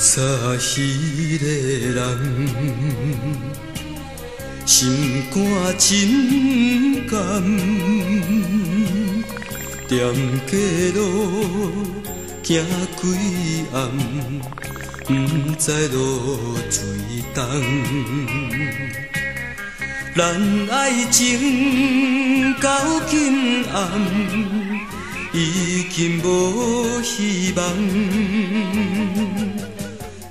早彼个人，心肝真甘，踮街路行几暗，不知路水重。咱爱情到今暗，已经无希望。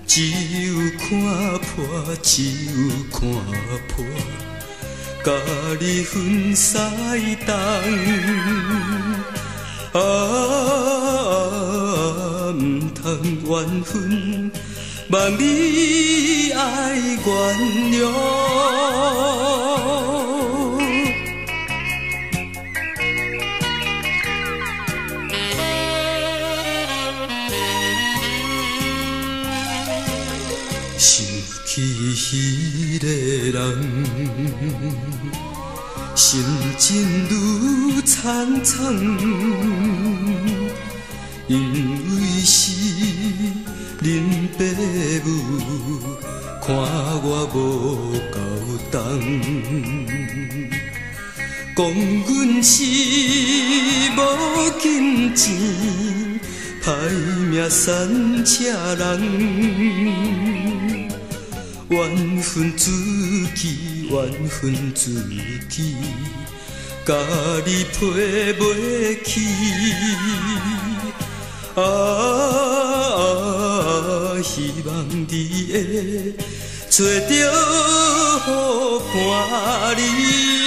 只有看破，只有看破，甲你分西东。唔通缘分，望你爱原谅。想起彼个人，心情愈苍苍，因为是恁爸母看我无够重，讲阮是无金钱，歹命三车人。缘分自己，缘分自己，甲你配袂起。希望你会找到好伴侣。